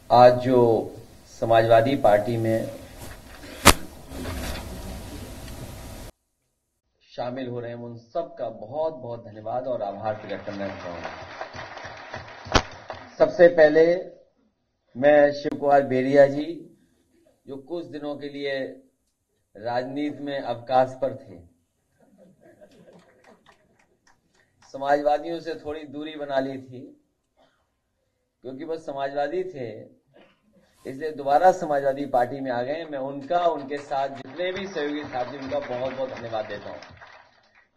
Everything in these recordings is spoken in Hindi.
आज जो समाजवादी पार्टी में शामिल हो रहे हैं उन सब का बहुत बहुत धन्यवाद और आभार प्रकट करना चाहूंगा। सबसे पहले मैं शिव कुमार बेरिया जी, जो कुछ दिनों के लिए राजनीति में अवकाश पर थे, समाजवादियों से थोड़ी दूरी बना ली थी क्योंकि वो समाजवादी थे, इसलिए दोबारा समाजवादी पार्टी में आ गए। मैं उनका, उनके साथ जितने भी सहयोगी साथी, उनका बहुत बहुत धन्यवाद देता हूं।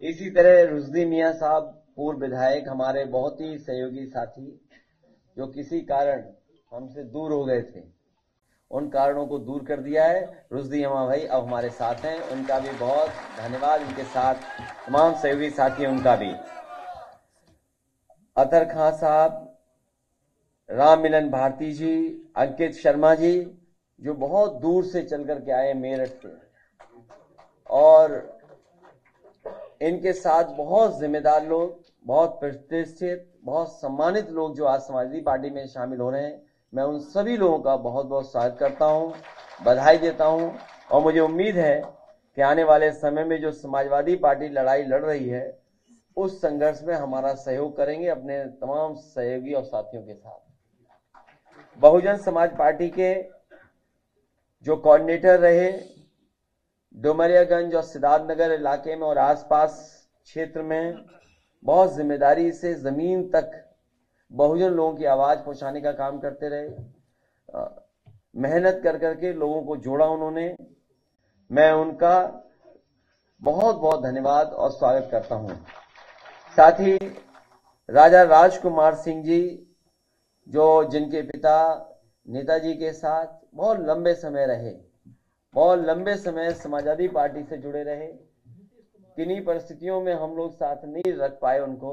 इसी तरह रुश्दी मियां साहब, पूर्व विधायक, हमारे बहुत ही सहयोगी साथी, जो किसी कारण हमसे दूर हो गए थे, उन कारणों को दूर कर दिया है। रुश्दी अम्मा भाई अब हमारे साथ हैं, उनका भी बहुत धन्यवाद। उनके साथ तमाम सहयोगी साथी हैं, उनका भी। अतर खां साहब, राम मिलन भारती जी, अंकित शर्मा जी, जो बहुत दूर से चल करके आए मेरठ से, और इनके साथ बहुत जिम्मेदार लोग, बहुत प्रतिष्ठित, बहुत सम्मानित लोग जो आज समाजवादी पार्टी में शामिल हो रहे हैं, मैं उन सभी लोगों का बहुत बहुत स्वागत करता हूं, बधाई देता हूं। और मुझे उम्मीद है कि आने वाले समय में जो समाजवादी पार्टी लड़ाई लड़ रही है, उस संघर्ष में हमारा सहयोग करेंगे अपने तमाम सहयोगी और साथियों के साथ। बहुजन समाज पार्टी के जो कोऑर्डिनेटर रहे, डुमरियागंज और सिद्धार्थनगर इलाके में और आसपास क्षेत्र में बहुत जिम्मेदारी से जमीन तक बहुजन लोगों की आवाज पहुंचाने का काम करते रहे, मेहनत कर करके लोगों को जोड़ा उन्होंने। मैं उनका बहुत बहुत धन्यवाद और स्वागत करता हूं। साथ ही राजा राजकुमार सिंह जी, जो जिनके पिता नेताजी के साथ बहुत लंबे समय रहे, बहुत लंबे समय समाजवादी पार्टी से जुड़े रहे, किन्हीं परिस्थितियों में हम लोग साथ नहीं रख पाए उनको,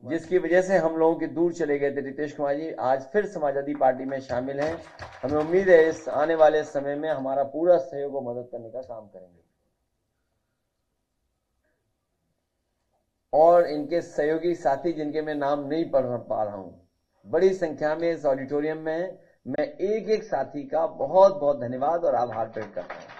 जिसकी वजह से हम लोगों के दूर चले गए थे। रितेश कुमार जी आज फिर समाजवादी पार्टी में शामिल हैं। हमें उम्मीद है इस आने वाले समय में हमारा पूरा सहयोग और मदद करने का काम करेंगे। और इनके सहयोगी साथी जिनके मैं नाम नहीं पढ़ पा रहा हूं, बड़ी संख्या में इस ऑडिटोरियम में, मैं एक एक साथी का बहुत बहुत धन्यवाद और आभार प्रकट करता हूं।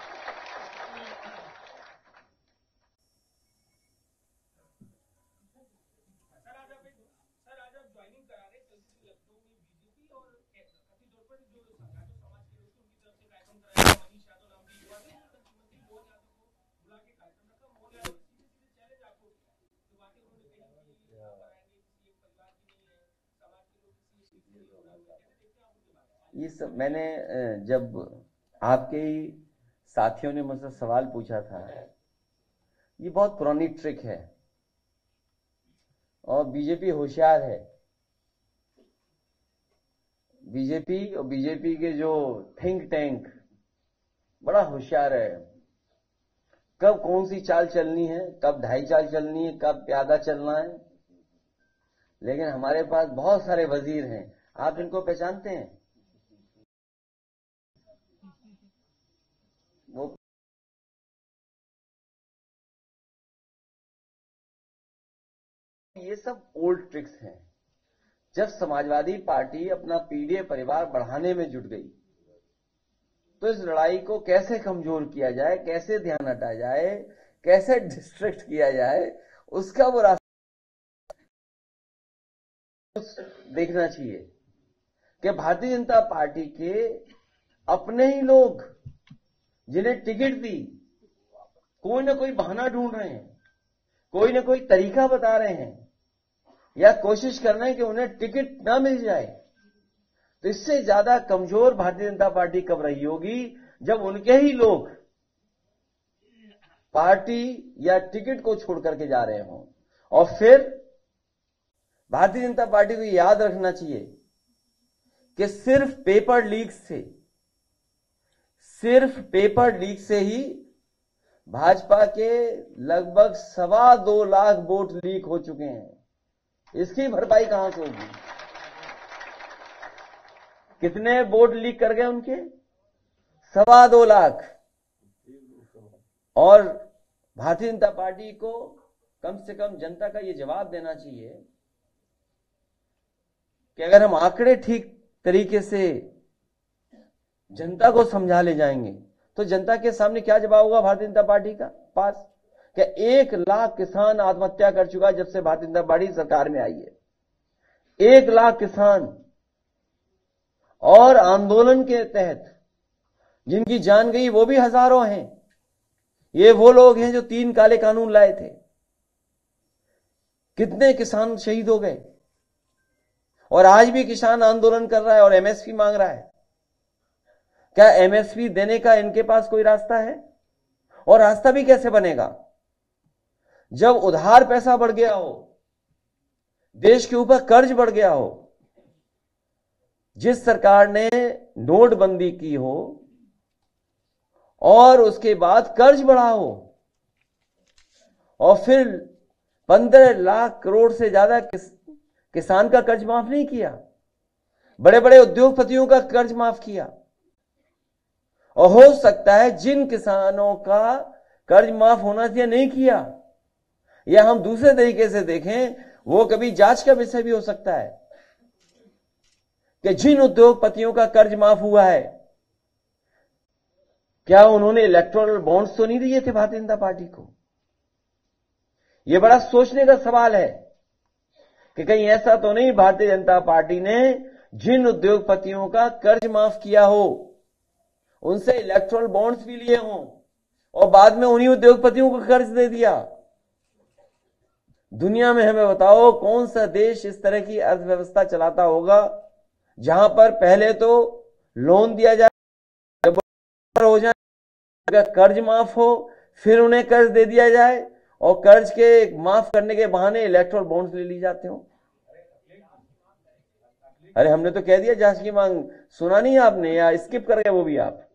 ये सब मैंने जब आपके ही साथियों ने मुझसे सवाल पूछा था, ये बहुत पुरानी ट्रिक है और बीजेपी होशियार है। बीजेपी और बीजेपी के जो थिंक टैंक बड़ा होशियार है, कब कौन सी चाल चलनी है, कब ढाई चाल चलनी है, कब प्यादा चलना है। लेकिन हमारे पास बहुत सारे वजीर हैं, आप इनको पहचानते हैं? वो ये सब ओल्ड ट्रिक्स हैं। जब समाजवादी पार्टी अपना पीडीए परिवार बढ़ाने में जुट गई, तो इस लड़ाई को कैसे कमजोर किया जाए, कैसे ध्यान हटाया जाए, कैसे डिस्ट्रैक्ट किया जाए, उसका वो रास्ता देखना चाहिए कि भारतीय जनता पार्टी के अपने ही लोग जिन्हें टिकट दी, कोई ना कोई बहाना ढूंढ रहे हैं, कोई ना कोई तरीका बता रहे हैं, या कोशिश कर रहे हैं कि उन्हें टिकट ना मिल जाए। तो इससे ज्यादा कमजोर भारतीय जनता पार्टी कब रही होगी, जब उनके ही लोग पार्टी या टिकट को छोड़ करके जा रहे हों। और फिर भारतीय जनता पार्टी को याद रखना चाहिए कि सिर्फ पेपर लीक से ही भाजपा के लगभग 2.25 लाख वोट लीक हो चुके हैं। इसकी भरपाई कहां से होगी? कितने वोट लीक कर गए उनके? 2.25 लाख। और भारतीय जनता पार्टी को कम से कम जनता का यह जवाब देना चाहिए कि अगर हम आंकड़े ठीक तरीके से जनता को समझा ले जाएंगे तो जनता के सामने क्या जवाब होगा भारतीय जनता पार्टी का पास? क्या 1 लाख किसान आत्महत्या कर चुका है जब से भारतीय जनता पार्टी सरकार में आई है। 1 लाख किसान, और आंदोलन के तहत जिनकी जान गई वो भी हजारों हैं। ये वो लोग हैं जो 3 काले कानून लाए थे। कितने किसान शहीद हो गए, और आज भी किसान आंदोलन कर रहा है और एमएसपी मांग रहा है। क्या एमएसपी देने का इनके पास कोई रास्ता है? और रास्ता भी कैसे बनेगा जब उधार पैसा बढ़ गया हो, देश के ऊपर कर्ज बढ़ गया हो। जिस सरकार ने नोटबंदी की हो और उसके बाद कर्ज बढ़ा हो, और फिर 15 लाख करोड़ से ज्यादा किसान का कर्ज माफ नहीं किया, बड़े बड़े उद्योगपतियों का कर्ज माफ किया। और हो सकता है जिन किसानों का कर्ज माफ होना चाहिए नहीं किया, या हम दूसरे तरीके से देखें, वो कभी जांच का विषय भी हो सकता है कि जिन उद्योगपतियों का कर्ज माफ हुआ है, क्या उन्होंने इलेक्टोरल बॉन्ड्स तो नहीं दिए थे भारतीय जनता पार्टी को? यह बड़ा सोचने का सवाल है कि कहीं ऐसा तो नहीं भारतीय जनता पार्टी ने जिन उद्योगपतियों का कर्ज माफ किया हो, उनसे इलेक्टोरल बॉन्ड्स भी लिए हों, और बाद में उन्हीं उद्योगपतियों को कर्ज दे दिया। दुनिया में हमें बताओ कौन सा देश इस तरह की अर्थव्यवस्था चलाता होगा जहां पर पहले तो लोन दिया जाए, जब हो जाए कर्ज माफ हो, फिर उन्हें कर्ज दे दिया जाए, और कर्ज के माफ करने के बहाने इलेक्टोरल बॉन्ड्स ले ली जाते हो। अरे हमने तो कह दिया जांच की मांग, सुना नहीं आपने या स्किप कर गए वो भी आप?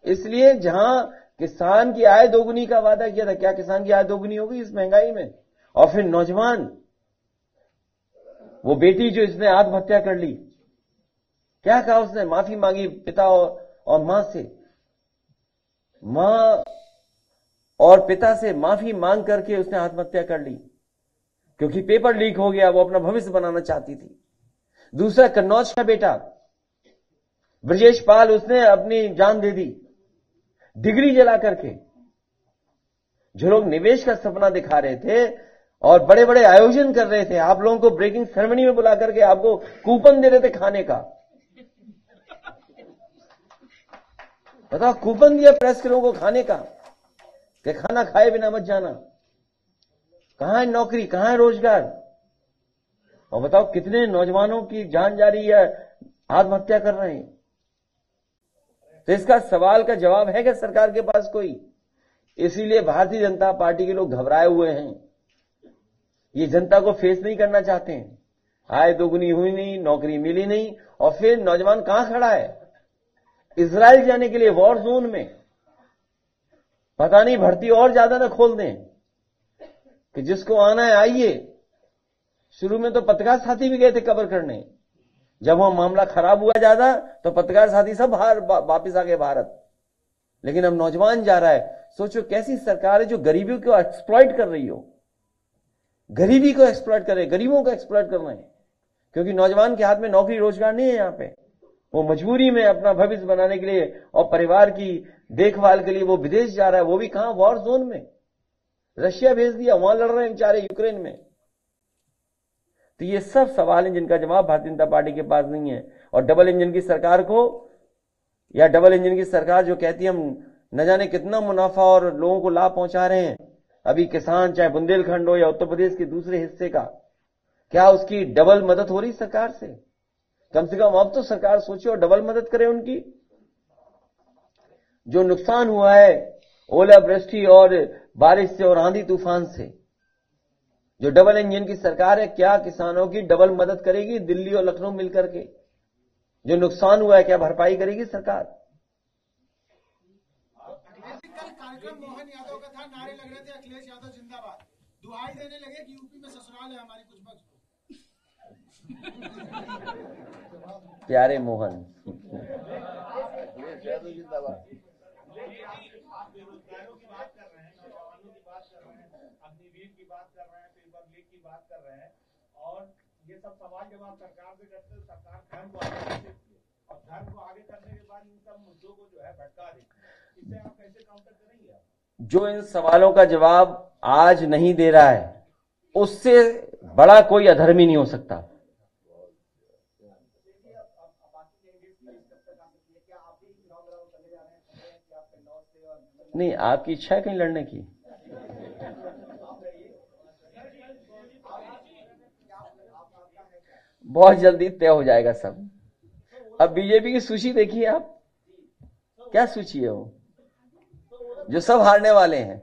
इसलिए जहां किसान की आय दोगुनी का वादा किया था, क्या किसान की आय दोगुनी होगी इस महंगाई में? और फिर नौजवान, वो बेटी जो इसने आत्महत्या कर ली, क्या कहा उसने? माफी मांगी पिता और मां से, मां और पिता से माफी मांग करके उसने आत्महत्या कर ली, क्योंकि पेपर लीक हो गया, वो अपना भविष्य बनाना चाहती थी। दूसरा कन्नौज का बेटा ब्रजेश पाल, उसने अपनी जान दे दी डिग्री जला करके। जो लोग निवेश का सपना दिखा रहे थे और बड़े बड़े आयोजन कर रहे थे, आप लोगों को ब्रेकिंग सेरेमनी में बुला करके आपको कूपन दे रहे थे खाने का। बताओ, कूपन दिया प्रेस के लोगों को खाने का कि खाना खाए बिना मत जाना। कहां है नौकरी, कहां है रोजगार? और बताओ कितने नौजवानों की जान जा रही है, आत्महत्या कर रहे हैं। तो इसका सवाल का जवाब है कि सरकार के पास कोई? इसीलिए भारतीय जनता पार्टी के लोग घबराए हुए हैं, ये जनता को फेस नहीं करना चाहते हैं। आय दोगुनी हुई नहीं, नौकरी मिली नहीं, और फिर नौजवान कहां खड़ा है? इजराइल जाने के लिए वॉर जोन में। पता नहीं भर्ती और ज्यादा ना खोल दें कि जिसको आना है आइए। शुरू में तो पत्रकार साथी भी गए थे कवर करने, जब वह मामला खराब हुआ ज्यादा तो पत्रकार साथी सब बाहर वापिस आ गए भारत। लेकिन अब नौजवान जा रहा है। सोचो कैसी सरकार है जो गरीबी को एक्सप्लॉइट कर रही हो, गरीबी को एक्सप्लॉइट कर रहे, गरीबों को एक्सप्लॉइट कर रहे हैं, क्योंकि नौजवान के हाथ में नौकरी रोजगार नहीं है। यहां पे वो मजबूरी में अपना भविष्य बनाने के लिए और परिवार की देखभाल के लिए वो विदेश जा रहा है, वो भी कहां? वॉर जोन में। रशिया भेज दिया, वहां लड़ रहे हैं बेचारे, यूक्रेन में। तो ये सब सवाल हैं जिनका जवाब भारतीय जनता पार्टी के पास नहीं है। और डबल इंजन की सरकार को, या डबल इंजन की सरकार जो कहती है हम न जाने कितना मुनाफा और लोगों को लाभ पहुंचा रहे हैं, अभी किसान चाहे बुंदेलखंड हो या उत्तर प्रदेश के दूसरे हिस्से का, क्या उसकी डबल मदद हो रही सरकार से? कम से कम अब तो सरकार सोचे और डबल मदद करे उनकी। जो नुकसान हुआ है ओलावृष्टि और बारिश से और आंधी तूफान से, जो डबल इंजन की सरकार है, क्या किसानों की डबल मदद करेगी? दिल्ली और लखनऊ मिलकर के जो नुकसान हुआ है, क्या भरपाई करेगी सरकार? कार्यक्रम मोहन यादव का था, नारे लग रहे थे अखिलेश यादव जिंदाबाद, दुहाई देने लगे कि यूपी में ससुराल है हमारी, कुछ बख्श दो। प्यारे मोहन अखिलेश यादव जिंदाबाद। आप बेरोजगारों की बात कर रहे हैं, नौजवानों की बात कर रहे हैं, अग्निवीर की बात कर रहे हैं, पेपर लीक की बात कर रहे हैं, और ये सब सवाल जब आप सरकार से करते हो, सरकार धर्म को आगे और धर्म सब मुद्दों को जो है भटका देती है। इससे आप कैसे काउंटर करेंगे? आप जो इन सवालों का जवाब आज नहीं दे रहा है, उससे बड़ा कोई अधर्मी नहीं हो सकता। नहीं, आपकी इच्छा है कहीं लड़ने की? बहुत जल्दी तय हो जाएगा सब। अब बीजेपी की सूची देखिए आप, क्या सूची है वो, जो सब हारने वाले हैं।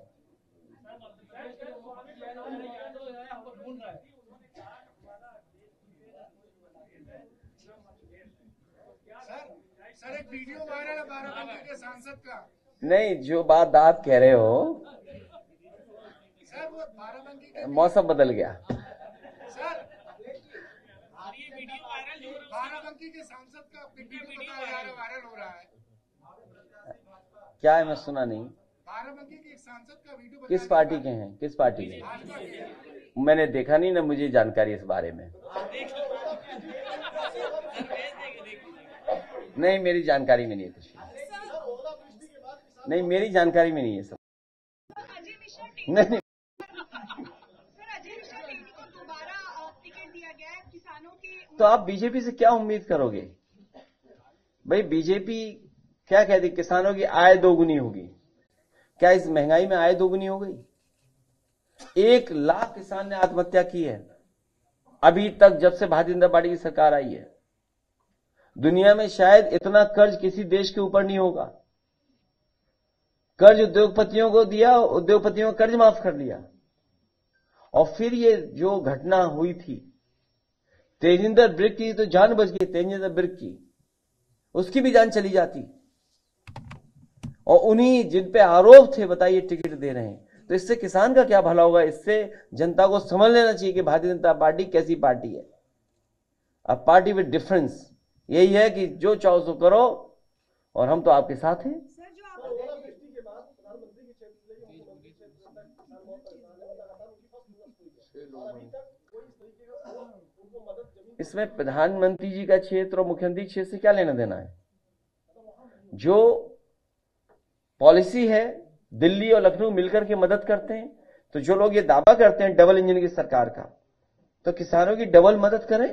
सर एक वीडियो वायरल है बाराबंकी के सांसद का। नहीं, जो बात आप कह रहे हो, सर वो बाराबंकी के मौसम बदल गया। सर ये वीडियो वायरल हो रहा है, बाराबंकी के सांसद का वीडियो बताया जा रहा है, वायरल हो रहा है। क्या है, मैं सुना नहीं। बाराबंकी के एक सांसद का वीडियो किस पार्टी के हैं? किस पार्टी के? मैंने देखा नहीं ना, मुझे जानकारी इस बारे में नहीं, मेरी जानकारी में नहीं है कुछ। नहीं, मेरी जानकारी में नहीं है सब। नहीं, तो आप बीजेपी से क्या उम्मीद करोगे भाई? बीजेपी क्या कहती, किसानों की आय दोगुनी होगी। क्या इस महंगाई में आय दोगुनी हो गई? 1 लाख किसान ने आत्महत्या की है अभी तक, जब से भारतीय जनता पार्टी की सरकार आई है। दुनिया में शायद इतना कर्ज किसी देश के ऊपर नहीं होगा। कर्ज उद्योगपतियों को दिया, उद्योगपतियों का कर्ज माफ कर दिया। और फिर ये जो घटना हुई थी तेजिंदर बिर्क की, तो जान बच गई तेजिंदर बिर्क की, उसकी भी जान चली जाती। और उन्हीं जिन पे आरोप थे, बताइए, टिकट दे रहे हैं। तो इससे किसान का क्या भला होगा? इससे जनता को समझ लेना चाहिए कि भारतीय जनता पार्टी कैसी पार्टी है। A party with difference. यही है कि जो चाहो सो करो और हम तो आपके साथ हैं। इसमें प्रधानमंत्री जी का क्षेत्र और मुख्यमंत्री क्षेत्र से क्या लेना देना है? जो पॉलिसी है, दिल्ली और लखनऊ मिलकर के मदद करते हैं। तो जो लोग ये दावा करते हैं डबल इंजन की सरकार का, तो किसानों की डबल मदद करें।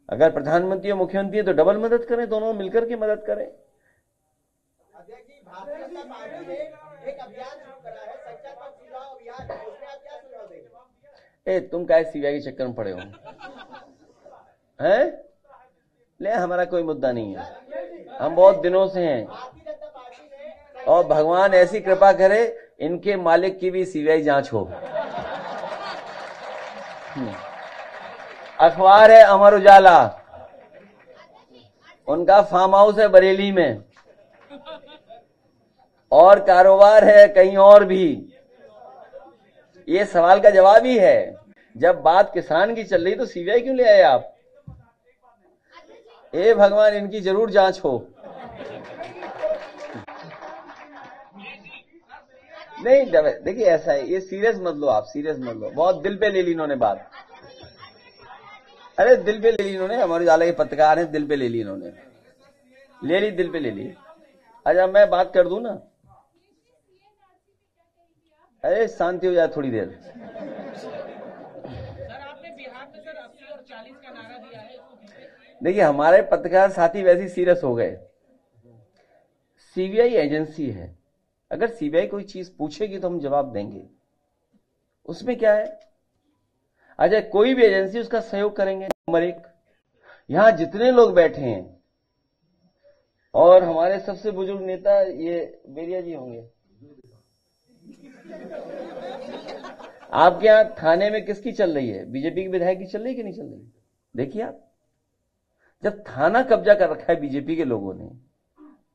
अगर प्रधानमंत्री और मुख्यमंत्री है तो डबल मदद करें, दोनों मिलकर के मदद करें। भारतीय जनता पार्टी ने एक अभियान शुरू करा है, सच्चा पक्ष चुनाव अभियान, उसमें आप क्या सुझाव देंगे? ए, तुम क्या सीबीआई के चक्कर में पड़े हो? हैं? ले, हमारा कोई मुद्दा नहीं है, हम बहुत दिनों से हैं। भारतीय जनता पार्टी ने और भगवान ऐसी कृपा करे इनके मालिक की भी सीबीआई जांच हो। अखबार है अमर उजाला, उनका फार्म हाउस है बरेली में, और कारोबार है कहीं और भी। ये सवाल का जवाब ही है। जब बात किसान की चल रही तो सीबीआई क्यों ले आए आप? ए भगवान, इनकी जरूर जांच हो। नहीं, देखिए ऐसा है, ये सीरियस मत लो, आप सीरियस मत लो। बहुत दिल पे ले ली इन्होंने बात। अरे दिल पे ले ली इन्होंने, हमारे उजाला के पत्रकार हैं, दिल पे ले ली इन्होंने, ले ली, दिल पे ले ली। अच्छा, मैं बात कर दूं ना? अरे शांति हो जाए थोड़ी देर। सर आपने बिहार में सर 80 और 40 का नारा दिया है। देखिए, हमारे पत्रकार साथी वैसे सीरियस हो गए। सीबीआई एजेंसी है, अगर सीबीआई कोई चीज पूछेगी तो हम जवाब देंगे, उसमें क्या है? अच्छा, कोई भी एजेंसी उसका सहयोग करेंगे। नंबर 1, यहां जितने लोग बैठे हैं, और हमारे सबसे बुजुर्ग नेता ये बेरिया जी होंगे। आपके यहां थाने में किसकी चल रही है? बीजेपी की विधायक की चल रही है कि नहीं चल रही? देखिए आप, जब थाना कब्जा कर रखा है बीजेपी के लोगों ने,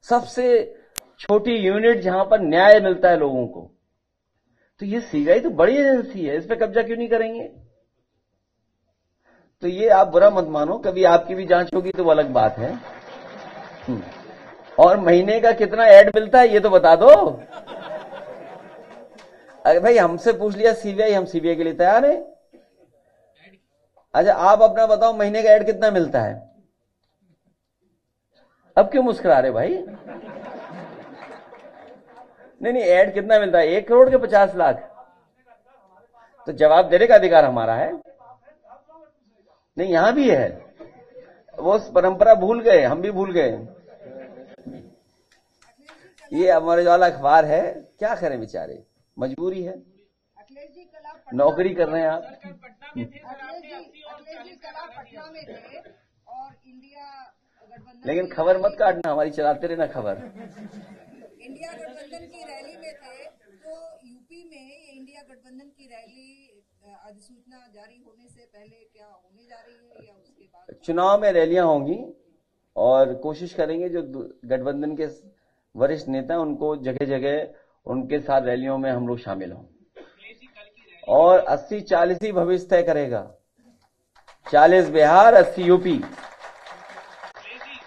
सबसे छोटी यूनिट जहां पर न्याय मिलता है लोगों को, तो ये सीबीआई तो बड़ी एजेंसी है, इस पर कब्जा क्यों नहीं करेंगे? तो ये आप बुरा मत मानो, कभी आपकी भी जांच होगी तो वो अलग बात है। और महीने का कितना ऐड मिलता है ये तो बता दो। अरे भाई, हमसे पूछ लिया सीबीआई, हम सीबीआई के लिए तैयार हैं। अच्छा, आप अपना बताओ, महीने का ऐड कितना मिलता है? अब क्यों मुस्कुरा रहे भाई? नहीं, ऐड कितना मिलता है? 1 करोड़ के 50 लाख? तो जवाब देने का अधिकार हमारा है। नहीं, यहां भी है। वो परंपरा भूल गए, हम भी भूल गए। ये हमारे वाला अखबार है, क्या करें बेचारे, मजबूरी है। नौकरी कर रहे हैं आप। अखिलेश जी कला पटना में थे और इंडिया गठबंधन, लेकिन खबर मत काटना, हमारी चलाते रहना खबर। इंडिया गठबंधन की रैली में थे, तो यूपी में ये इंडिया गठबंधन की रैली अधिसूचना जारी होने से पहले क्या होने जा रही है या उसके बाद? चुनाव में रैलियां होंगी और कोशिश करेंगे जो गठबंधन के वरिष्ठ नेता उनको जगह जगह उनके साथ रैलियों में हम लोग शामिल हों और 80-40 ही भविष्य तय करेगा। 40 बिहार, 80 यूपी।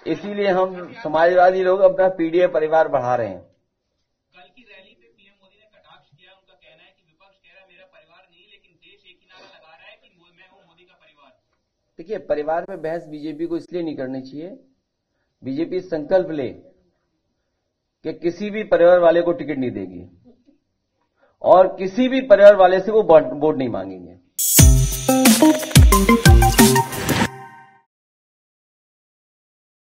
इसीलिए हम समाजवादी लोग अपना पीडीए परिवार बढ़ा रहे हैं। कल की रैली पे पीएम मोदी ने कटाक्ष किया। उनका कहना है कि विपक्ष कह रहा है मेरा परिवार नहीं, लेकिन देश एक ही नारा लगा रहा है कि मैं हूं मोदी का परिवार। देखिए, परिवार में बहस बीजेपी को इसलिए नहीं करनी चाहिए। बीजेपी संकल्प ले कि किसी भी परिवार वाले को टिकट नहीं देगी और किसी भी परिवार वाले से वो वोट नहीं मांगेंगे।